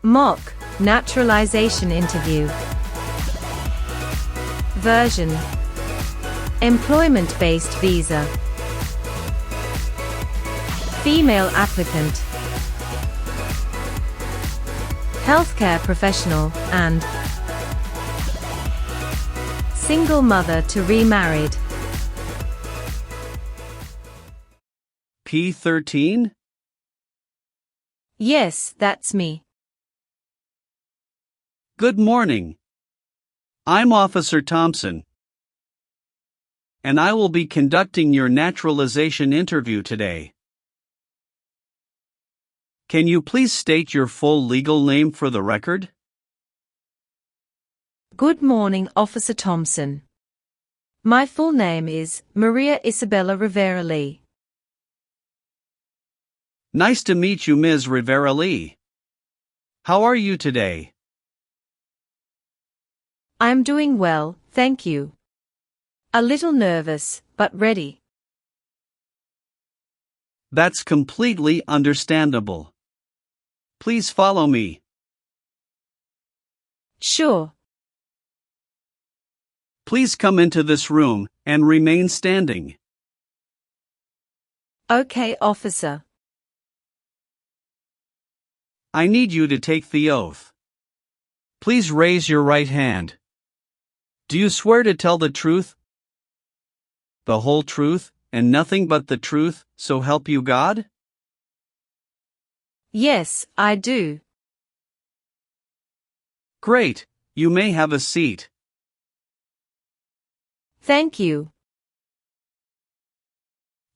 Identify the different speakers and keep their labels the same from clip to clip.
Speaker 1: Mock Naturalization Interview. Version: Employment-based visa. Female applicant. Healthcare professional and single mother to remarried.
Speaker 2: P13?
Speaker 1: Yes, that's me.
Speaker 2: Good morning. I'm Officer Thompson, and I will be conducting your naturalization interview today. Can you please state your full legal name for the record?
Speaker 1: Good morning, Officer Thompson. My full name is Maria Isabella Rivera Lee.
Speaker 2: Nice to meet you, Ms. Rivera Lee. How are you today?
Speaker 1: I'm doing well, thank you. A little nervous, but ready.
Speaker 2: That's completely understandable. Please follow me.
Speaker 1: Sure.
Speaker 2: Please come into this room and remain standing.
Speaker 1: Okay, officer.
Speaker 2: I need you to take the oath. Please raise your right hand. Do you swear to tell the truth, the whole truth, and nothing but the truth, so help you God?
Speaker 1: Yes, I do.
Speaker 2: Great, you may have a seat.
Speaker 1: Thank you.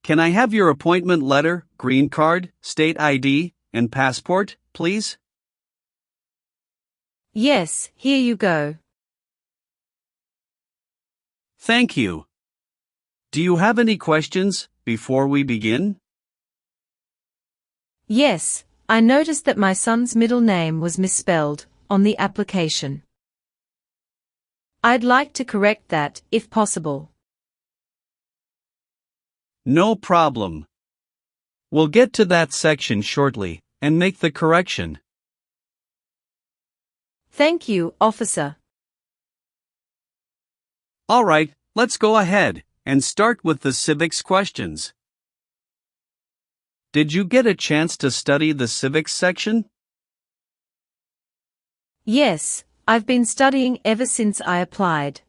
Speaker 2: Can I have your appointment letter, green card, state ID, and passport, please?
Speaker 1: Yes, here you go.
Speaker 2: Thank you. Do you have any questions before we begin?
Speaker 1: Yes, I noticed that my son's middle name was misspelled on the application. I'd like to correct that, if possible.
Speaker 2: No problem. We'll get to that section shortly and make the correction.
Speaker 1: Thank you, officer.
Speaker 2: All right, let's go ahead and start with the civics questions. Did you get a chance to study the civics section?
Speaker 1: Yes, I've been studying ever since I applied.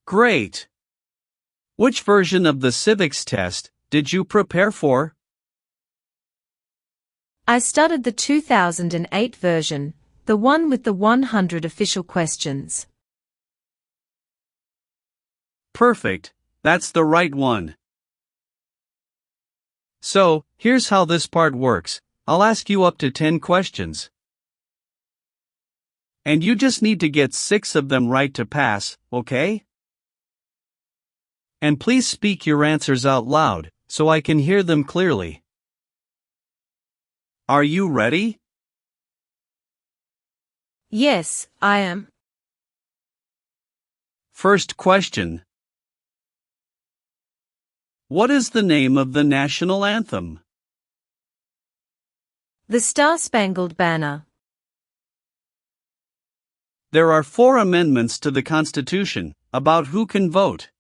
Speaker 2: Great. Which version of the civics test did you prepare for?
Speaker 1: I studied the 2008 version, the one with the 100 official questions.
Speaker 2: Perfect, that's the right one. So, here's how this part works. I'll ask you up to 10 questions. And you just need to get 6 of them right to pass, okay? And please speak your answers out loud, so I can hear them clearly. Are you ready?
Speaker 1: Yes, I am.
Speaker 2: First question. What is the name of the national anthem?
Speaker 1: The Star-Spangled Banner.
Speaker 2: There are 4 amendments to the Constitution about who can vote.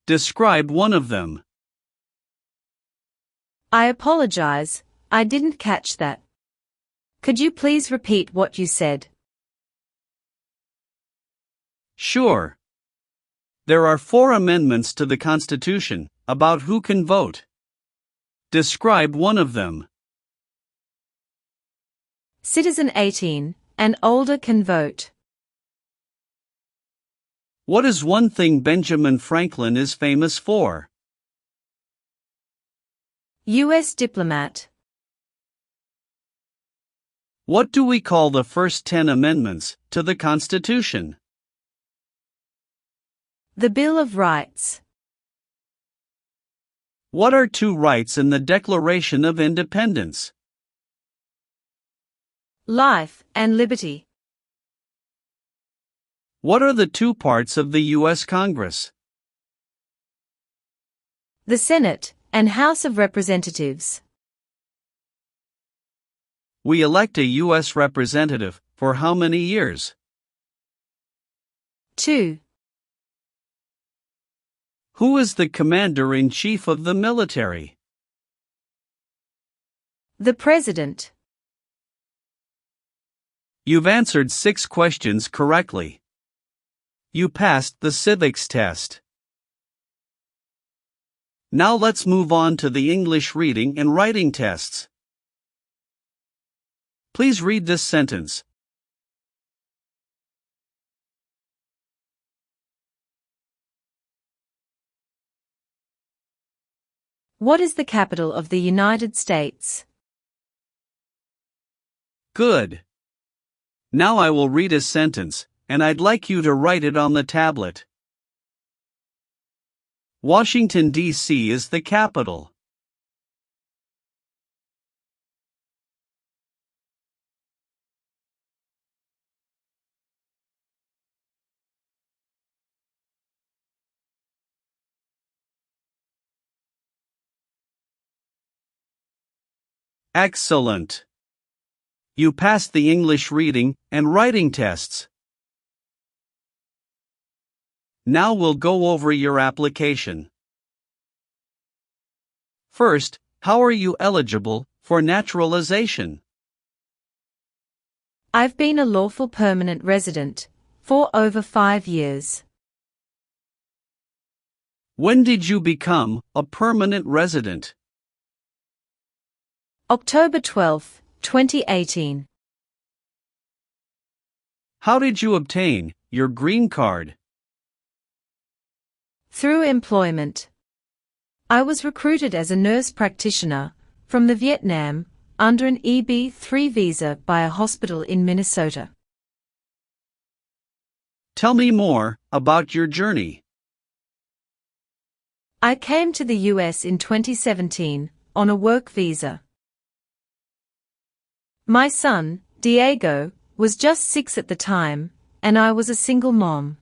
Speaker 2: Describe one of them.
Speaker 1: I apologize, I didn't catch that. Could you please repeat what you said?
Speaker 2: Sure. There are 4 amendments to the Constitution about who can vote. Describe one of them.
Speaker 1: Citizen 18 and older can vote.
Speaker 2: What is one thing Benjamin Franklin is famous for?
Speaker 1: U.S. diplomat.
Speaker 2: What do we call the first 10 amendments to the Constitution?
Speaker 1: The Bill of Rights.
Speaker 2: What are 2 rights in the Declaration of Independence?
Speaker 1: Life and liberty.
Speaker 2: What are the 2 parts of the U.S. Congress?
Speaker 1: The Senate and House of Representatives.
Speaker 2: We elect a U.S. representative for how many years?
Speaker 1: 2.
Speaker 2: Who is the commander-in-chief of the military?
Speaker 1: The President.
Speaker 2: You've answered 6 questions correctly. You passed the Civics test. Now let's move on to the English reading and writing tests. Please read this sentence.
Speaker 1: What is the capital of the United States?
Speaker 2: Good. Now I will read a sentence, and I'd like you to write it on the tablet. Washington, D.C. is the capital. Excellent. You passed the English reading and writing tests. Now we'll go over your application. First, how are you eligible for naturalization?
Speaker 1: I've been a lawful permanent resident for over 5 years.
Speaker 2: When did you become a permanent resident?
Speaker 1: October 12, 2018.
Speaker 2: How did you obtain your green card?
Speaker 1: Through employment. I was recruited as a nurse practitioner from the Vietnam under an EB-3 visa by a hospital in Minnesota.
Speaker 2: Tell me more about your journey.
Speaker 1: I came to the US in 2017 on a work visa. My son, Diego, was just 6 at the time, and I was a single mom.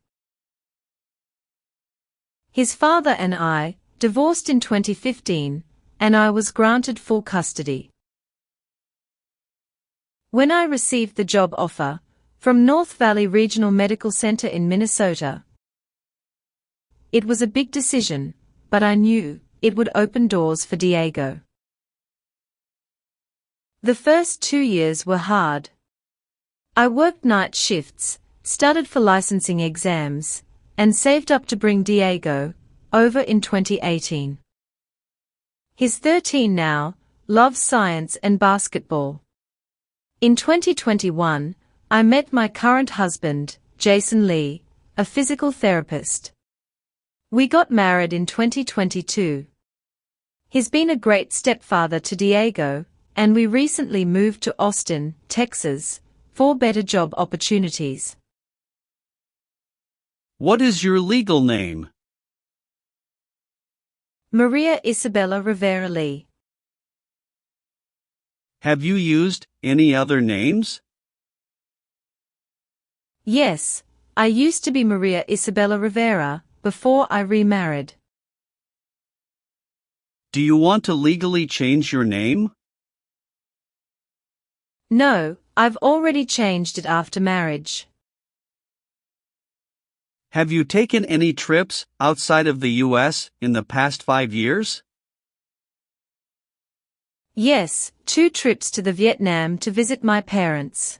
Speaker 1: His father and I divorced in 2015, and I was granted full custody. When I received the job offer from North Valley Regional Medical Center in Minnesota, it was a big decision, but I knew it would open doors for Diego. The first 2 years were hard. I worked night shifts, studied for licensing exams, and saved up to bring Diego over in 2018. He's 13 now, loves science and basketball. In 2021, I met my current husband, Jason Lee, a physical therapist. We got married in 2022. He's been a great stepfather to Diego, and we recently moved to Austin, Texas, for better job opportunities.
Speaker 2: What is your legal name?
Speaker 1: Maria Isabella Rivera Lee.
Speaker 2: Have you used any other names?
Speaker 1: Yes, I used to be Maria Isabella Rivera before I remarried.
Speaker 2: Do you want to legally change your name?
Speaker 1: No, I've already changed it after marriage.
Speaker 2: Have you taken any trips outside of the U.S. in the past 5 years?
Speaker 1: Yes, 2 trips to the Vietnam to visit my parents.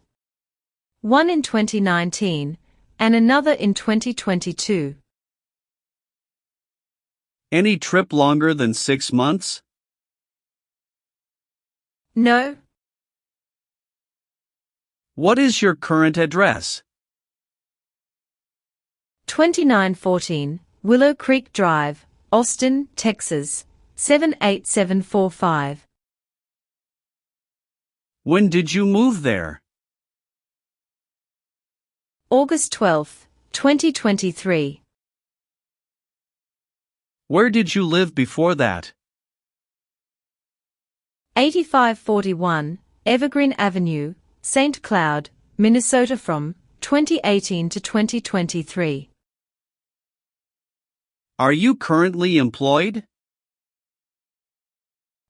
Speaker 1: One in 2019, and another in 2022.
Speaker 2: Any trip longer than 6 months?
Speaker 1: No.
Speaker 2: What is your current address?
Speaker 1: 2914 Willow Creek Drive, Austin, Texas, 78745.
Speaker 2: When did you move there?
Speaker 1: August 12, 2023.
Speaker 2: Where did you live before that?
Speaker 1: 8541 Evergreen Avenue, St. Cloud, Minnesota from 2018 to 2023.
Speaker 2: Are you currently employed?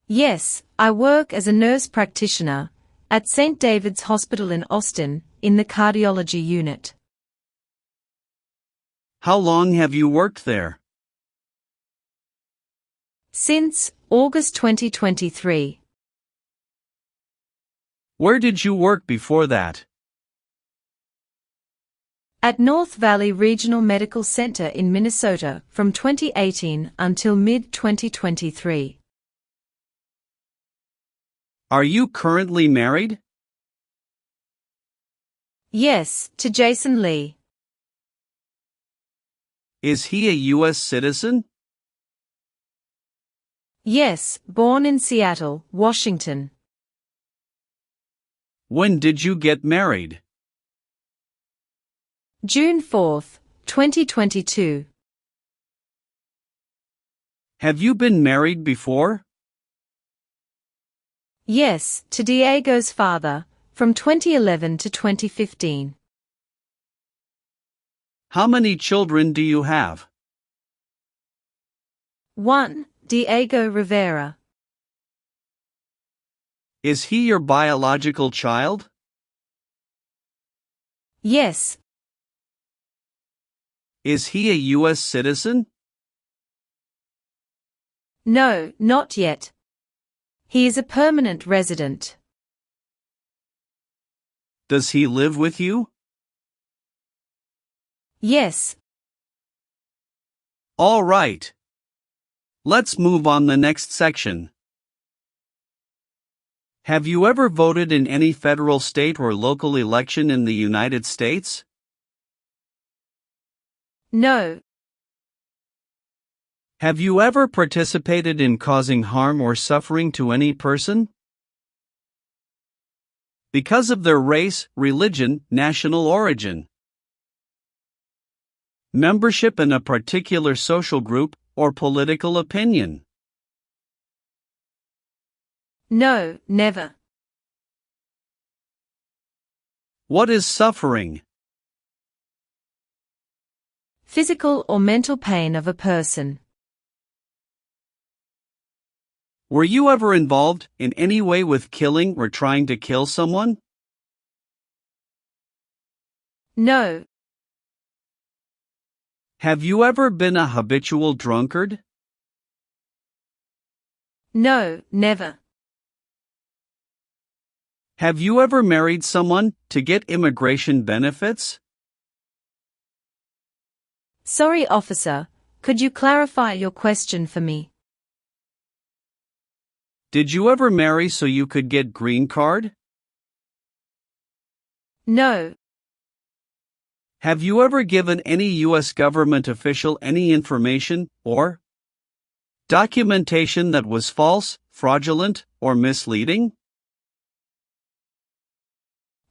Speaker 1: Yes, I work as a nurse practitioner at St. David's Hospital in Austin, in the cardiology unit.
Speaker 2: How long have you worked there?
Speaker 1: Since August 2023.
Speaker 2: Where did you work before that?
Speaker 1: At North Valley Regional Medical Center in Minnesota from 2018 until mid-2023.
Speaker 2: Are you currently married?
Speaker 1: Yes, to Jason Lee.
Speaker 2: Is he a U.S. citizen?
Speaker 1: Yes, born in Seattle, Washington.
Speaker 2: When did you get married?
Speaker 1: June 4, 2022.
Speaker 2: Have you been married before?
Speaker 1: Yes, to Diego's father, from 2011 to 2015.
Speaker 2: How many children do you have?
Speaker 1: 1. Diego Rivera.
Speaker 2: Is he your biological child?
Speaker 1: Yes.
Speaker 2: Is he a U.S. citizen?
Speaker 1: No, not yet. He is a permanent resident.
Speaker 2: Does he live with you?
Speaker 1: Yes.
Speaker 2: All right. Let's move on the next section. Have you ever voted in any federal, state, or local election in the United States?
Speaker 1: No.
Speaker 2: Have you ever participated in causing harm or suffering to any person? Because of their race, religion, national origin, membership in a particular social group, or political opinion?
Speaker 1: No, never.
Speaker 2: What is suffering?
Speaker 1: Physical or mental pain of a person.
Speaker 2: Were you ever involved in any way with killing or trying to kill someone?
Speaker 1: No.
Speaker 2: Have you ever been a habitual drunkard?
Speaker 1: No, never.
Speaker 2: Have you ever married someone to get immigration benefits?
Speaker 1: Sorry, officer, could you clarify your question for me?
Speaker 2: Did you ever marry so you could get green card?
Speaker 1: No.
Speaker 2: Have you ever given any U.S. government official any information or documentation that was false, fraudulent, or misleading?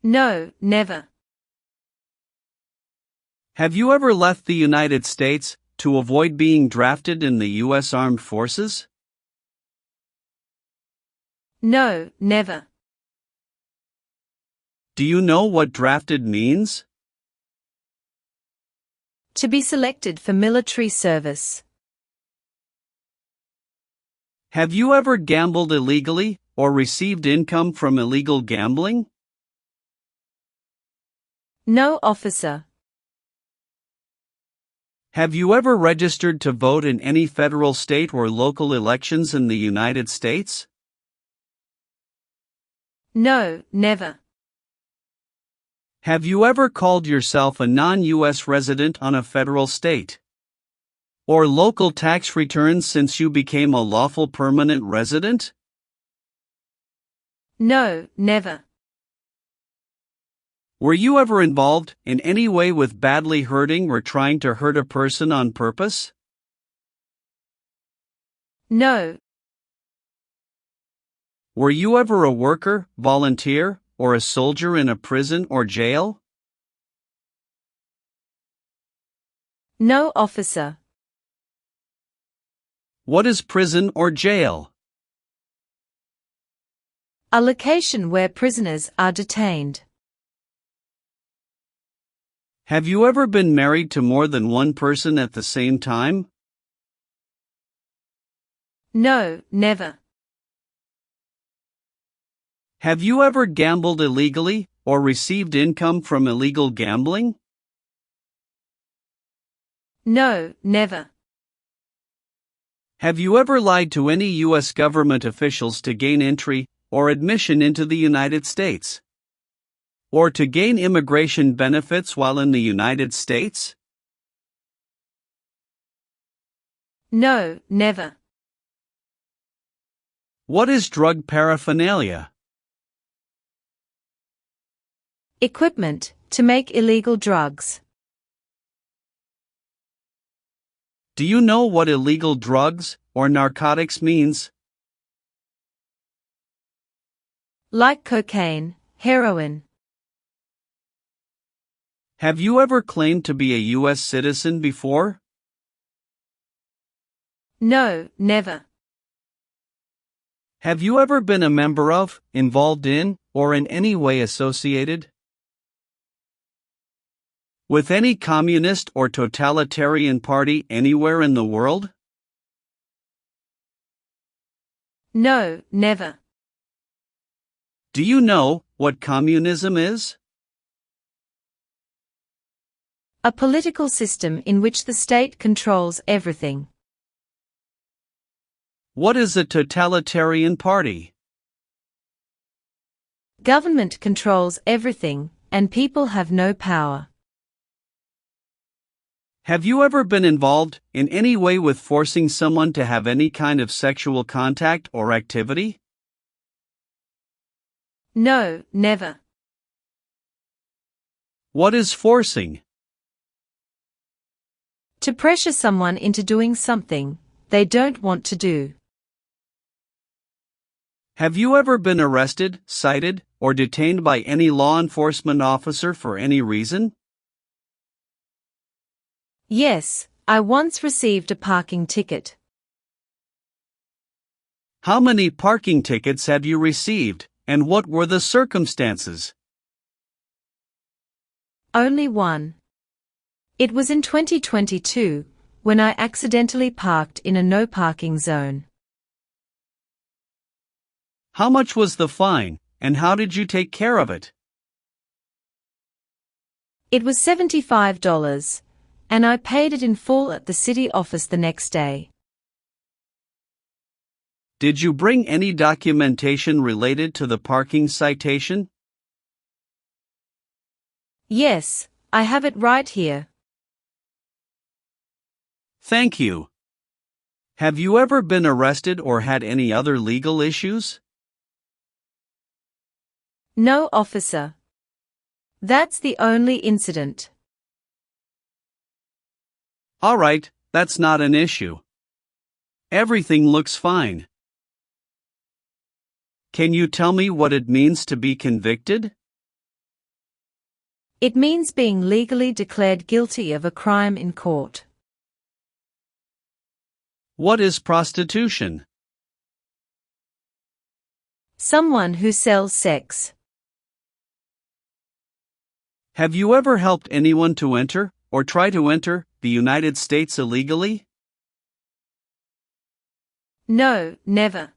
Speaker 1: No, never.
Speaker 2: Have you ever left the United States to avoid being drafted in the U.S. Armed Forces?
Speaker 1: No, never.
Speaker 2: Do you know what drafted means?
Speaker 1: To be selected for military service.
Speaker 2: Have you ever gambled illegally or received income from illegal gambling?
Speaker 1: No, officer.
Speaker 2: Have you ever registered to vote in any federal, state, or local elections in the United States?
Speaker 1: No, never.
Speaker 2: Have you ever called yourself a non-U.S. resident on a federal, state, or local tax return since you became a lawful permanent resident?
Speaker 1: No, never.
Speaker 2: Were you ever involved in any way with badly hurting or trying to hurt a person on purpose?
Speaker 1: No.
Speaker 2: Were you ever a worker, volunteer, or a soldier in a prison or jail?
Speaker 1: No, officer.
Speaker 2: What is prison or jail?
Speaker 1: A location where prisoners are detained.
Speaker 2: Have you ever been married to more than one person at the same time?
Speaker 1: No, never.
Speaker 2: Have you ever gambled illegally or received income from illegal gambling?
Speaker 1: No, never.
Speaker 2: Have you ever lied to any U.S. government officials to gain entry or admission into the United States? Or to gain immigration benefits while in the United States?
Speaker 1: No, never.
Speaker 2: What is drug paraphernalia?
Speaker 1: Equipment to make illegal drugs.
Speaker 2: Do you know what illegal drugs or narcotics means?
Speaker 1: Like cocaine, heroin.
Speaker 2: Have you ever claimed to be a U.S. citizen before?
Speaker 1: No, never.
Speaker 2: Have you ever been a member of, involved in, or in any way associated with any communist or totalitarian party anywhere in the world?
Speaker 1: No, never.
Speaker 2: Do you know what communism is?
Speaker 1: A political system in which the state controls everything.
Speaker 2: What is a totalitarian party?
Speaker 1: Government controls everything, and people have no power.
Speaker 2: Have you ever been involved in any way with forcing someone to have any kind of sexual contact or activity?
Speaker 1: No, never.
Speaker 2: What is forcing?
Speaker 1: To pressure someone into doing something they don't want to do.
Speaker 2: Have you ever been arrested, cited, or detained by any law enforcement officer for any reason?
Speaker 1: Yes, I once received a parking ticket.
Speaker 2: How many parking tickets have you received, and what were the circumstances?
Speaker 1: Only one. It was in 2022, when I accidentally parked in a no parking zone.
Speaker 2: How much was the fine, and how did you take care of it?
Speaker 1: It was $75, and I paid it in full at the city office the next day.
Speaker 2: Did you bring any documentation related to the parking citation?
Speaker 1: Yes, I have it right here.
Speaker 2: Thank you. Have you ever been arrested or had any other legal issues?
Speaker 1: No, officer. That's the only incident.
Speaker 2: All right, that's not an issue. Everything looks fine. Can you tell me what it means to be convicted?
Speaker 1: It means being legally declared guilty of a crime in court.
Speaker 2: What is prostitution?
Speaker 1: Someone who sells sex.
Speaker 2: Have you ever helped anyone to enter, or try to enter, the United States illegally?
Speaker 1: No, never.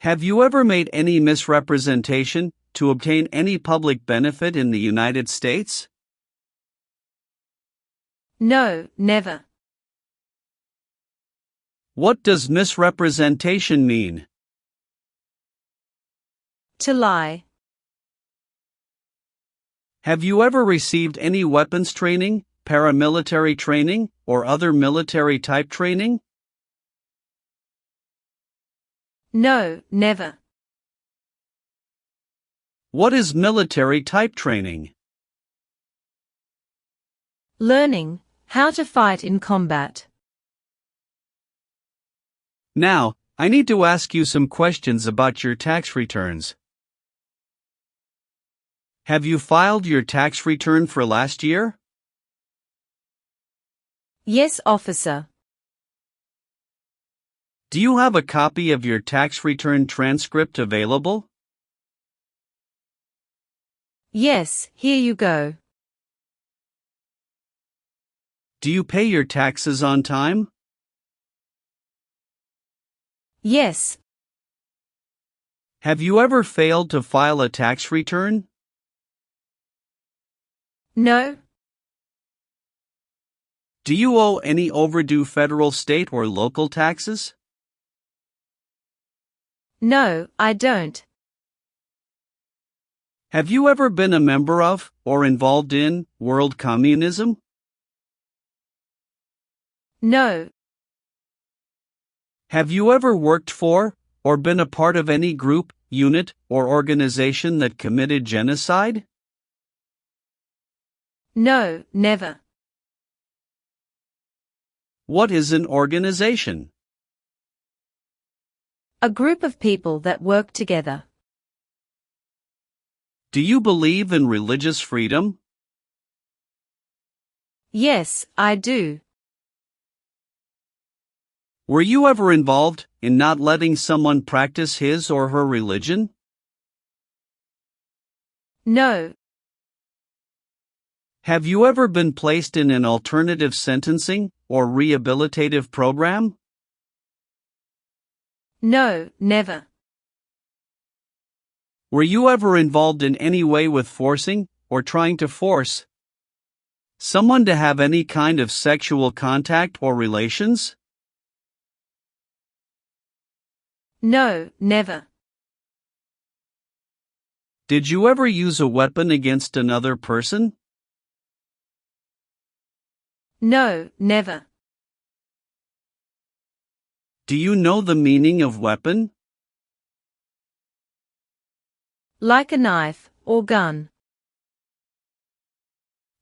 Speaker 2: Have you ever made any misrepresentation to obtain any public benefit in the United States?
Speaker 1: No, never.
Speaker 2: What does misrepresentation mean?
Speaker 1: To lie.
Speaker 2: Have you ever received any weapons training, paramilitary training, or other military type training?
Speaker 1: No, never.
Speaker 2: What is military type training?
Speaker 1: Learning how to fight in combat.
Speaker 2: Now, I need to ask you some questions about your tax returns. Have you filed your tax return for last year?
Speaker 1: Yes, officer.
Speaker 2: Do you have a copy of your tax return transcript available?
Speaker 1: Yes, here you go.
Speaker 2: Do you pay your taxes on time?
Speaker 1: Yes.
Speaker 2: Have you ever failed to file a tax return?
Speaker 1: No.
Speaker 2: Do you owe any overdue federal, state, or local taxes?
Speaker 1: No, I don't.
Speaker 2: Have you ever been a member of, or involved in, world communism?
Speaker 1: No.
Speaker 2: Have you ever worked for, or been a part of any group, unit, or organization that committed genocide?
Speaker 1: No, never.
Speaker 2: What is an organization?
Speaker 1: A group of people that work together.
Speaker 2: Do you believe in religious freedom?
Speaker 1: Yes, I do.
Speaker 2: Were you ever involved in not letting someone practice his or her religion?
Speaker 1: No.
Speaker 2: Have you ever been placed in an alternative sentencing or rehabilitative program?
Speaker 1: No, never.
Speaker 2: Were you ever involved in any way with forcing, or trying to force, someone to have any kind of sexual contact or relations?
Speaker 1: No, never.
Speaker 2: Did you ever use a weapon against another person?
Speaker 1: No, never.
Speaker 2: Do you know the meaning of weapon?
Speaker 1: Like a knife or gun.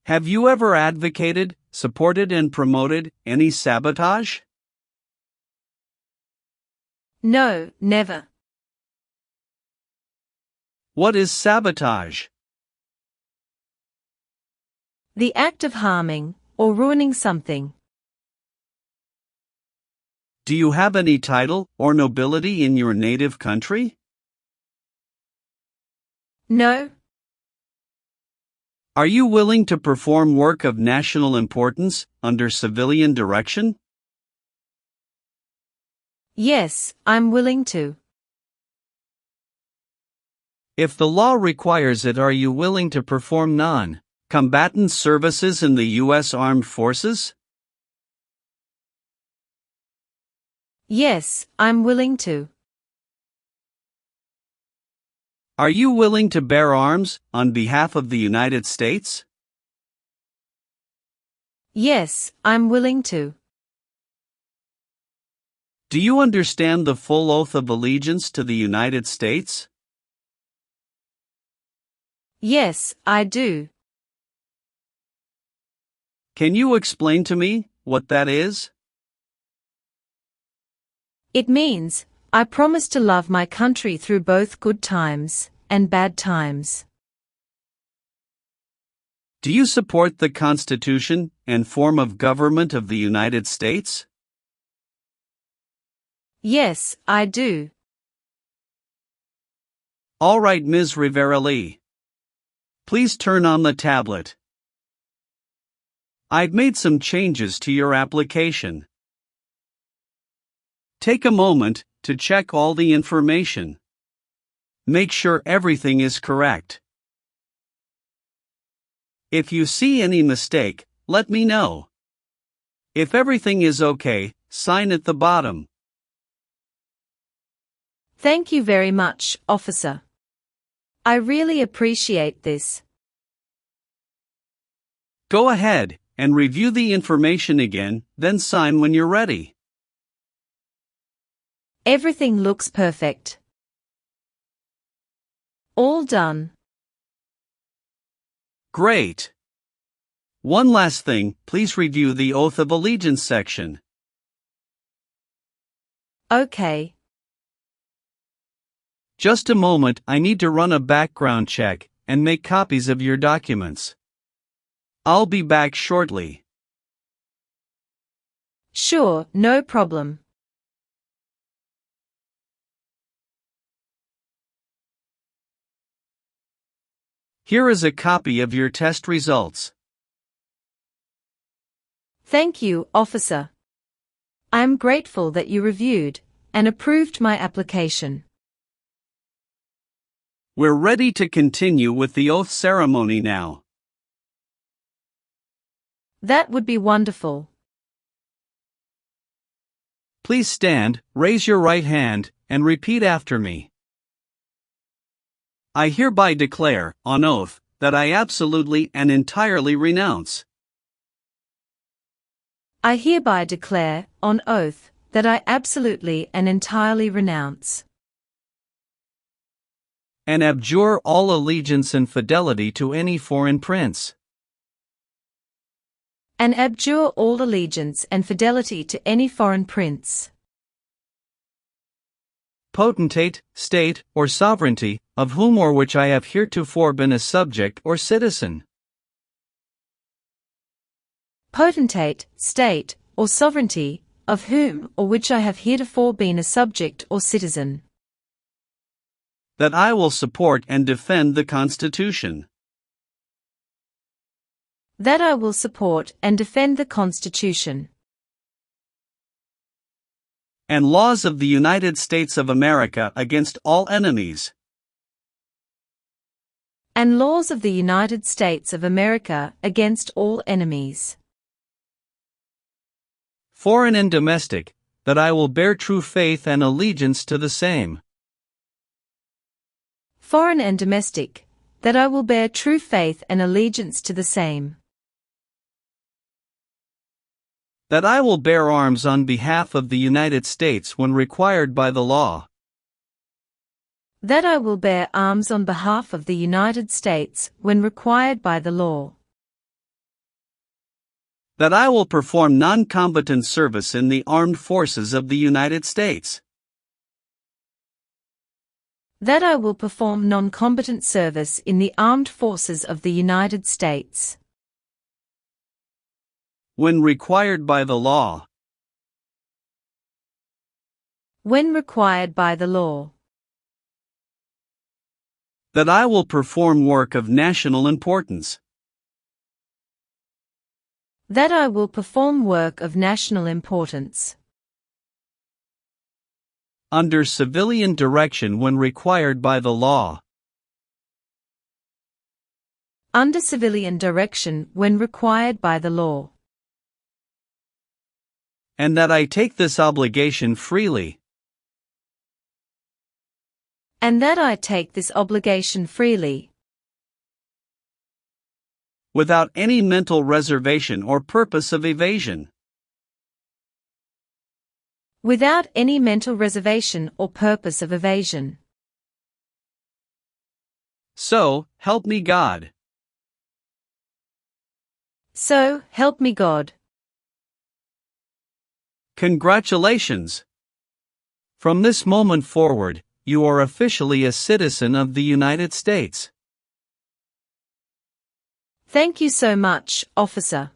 Speaker 2: Have you ever advocated, supported, and promoted any sabotage?
Speaker 1: No, never.
Speaker 2: What is sabotage?
Speaker 1: The act of harming or ruining something.
Speaker 2: Do you have any title or nobility in your native country?
Speaker 1: No.
Speaker 2: Are you willing to perform work of national importance under civilian direction?
Speaker 1: Yes, I'm willing to.
Speaker 2: If the law requires it, are you willing to perform non-combatant services in the U.S. Armed Forces?
Speaker 1: Yes, I'm willing to.
Speaker 2: Are you willing to bear arms on behalf of the United States?
Speaker 1: Yes, I'm willing to.
Speaker 2: Do you understand the full oath of allegiance to the United States?
Speaker 1: Yes, I do.
Speaker 2: Can you explain to me what that is?
Speaker 1: It means, I promise to love my country through both good times and bad times.
Speaker 2: Do you support the Constitution and form of government of the United States?
Speaker 1: Yes, I do.
Speaker 2: All right, Ms. Rivera-Lee. Please turn on the tablet. I've made some changes to your application. Take a moment to check all the information. Make sure everything is correct. If you see any mistake, let me know. If everything is okay, sign at the bottom.
Speaker 1: Thank you very much, officer. I really appreciate this.
Speaker 2: Go ahead and review the information again, then sign when you're ready.
Speaker 1: Everything looks perfect. All done.
Speaker 2: Great. One last thing, please review the Oath of Allegiance section.
Speaker 1: Okay.
Speaker 2: Just a moment, I need to run a background check and make copies of your documents. I'll be back shortly.
Speaker 1: Sure, no problem.
Speaker 2: Here is a copy of your test results.
Speaker 1: Thank you, officer. I am grateful that you reviewed and approved my application.
Speaker 2: We're ready to continue with the oath ceremony now.
Speaker 1: That would be wonderful.
Speaker 2: Please stand, raise your right hand, and repeat after me. I hereby declare, on oath, that I absolutely and entirely renounce.
Speaker 1: I hereby declare, on oath, that I absolutely and entirely renounce
Speaker 2: and abjure all allegiance and fidelity to any foreign prince.
Speaker 1: And abjure all allegiance and fidelity to any foreign prince,
Speaker 2: potentate, state, or sovereignty, of whom or which I have heretofore been a subject or citizen.
Speaker 1: Potentate, state, or sovereignty, of whom or which I have heretofore been a subject or citizen.
Speaker 2: That I will support and defend the Constitution.
Speaker 1: That I will support and defend the Constitution
Speaker 2: and laws of the United States of America against all enemies.
Speaker 1: And laws of the United States of America against all enemies,
Speaker 2: foreign and domestic, that I will bear true faith and allegiance to the same.
Speaker 1: Foreign and domestic, that I will bear true faith and allegiance to the same.
Speaker 2: That I will bear arms on behalf of the United States when required by the law.
Speaker 1: That I will bear arms on behalf of the United States when required by the law.
Speaker 2: That I will perform non-combatant service in the armed forces of the United States.
Speaker 1: That I will perform non-combatant service in the armed forces of the United States
Speaker 2: when required by the law.
Speaker 1: When required by the law.
Speaker 2: That I will perform work of national importance.
Speaker 1: That I will perform work of national importance
Speaker 2: under civilian direction when required by the law.
Speaker 1: Under civilian direction when required by the law.
Speaker 2: And that I take this obligation freely.
Speaker 1: And that I take this obligation freely.
Speaker 2: Without any mental reservation or purpose of evasion.
Speaker 1: Without any mental reservation or purpose of evasion.
Speaker 2: So, help me God.
Speaker 1: So, help me God.
Speaker 2: Congratulations! From this moment forward, you are officially a citizen of the United States.
Speaker 1: Thank you so much, officer.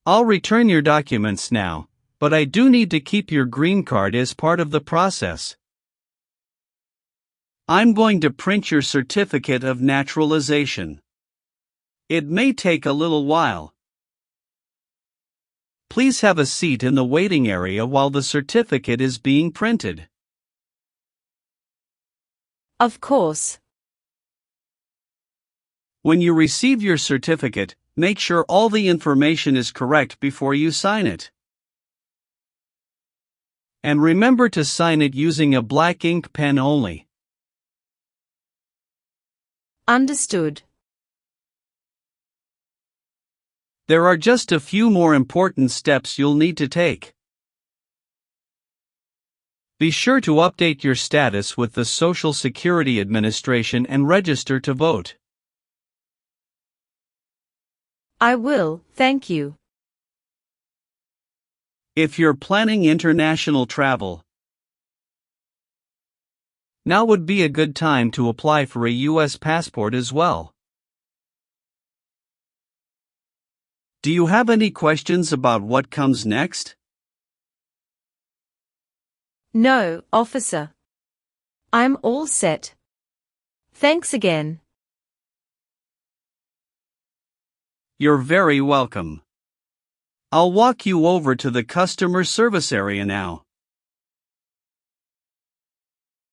Speaker 2: I'll return your documents now, but I do need to keep your green card as part of the process. I'm going to print your certificate of naturalization. It may take a little while. Please have a seat in the waiting area while the certificate is being printed.
Speaker 1: Of course.
Speaker 2: When you receive your certificate, make sure all the information is correct before you sign it. And remember to sign it using a black ink pen only.
Speaker 1: Understood.
Speaker 2: There are just a few more important steps you'll need to take. Be sure to update your status with the Social Security Administration and register to vote.
Speaker 1: I will, thank you.
Speaker 2: If you're planning international travel, now would be a good time to apply for a U.S. passport as well. Do you have any questions about what comes next?
Speaker 1: No, officer. I'm all set. Thanks again.
Speaker 2: You're very welcome. I'll walk you over to the customer service area now.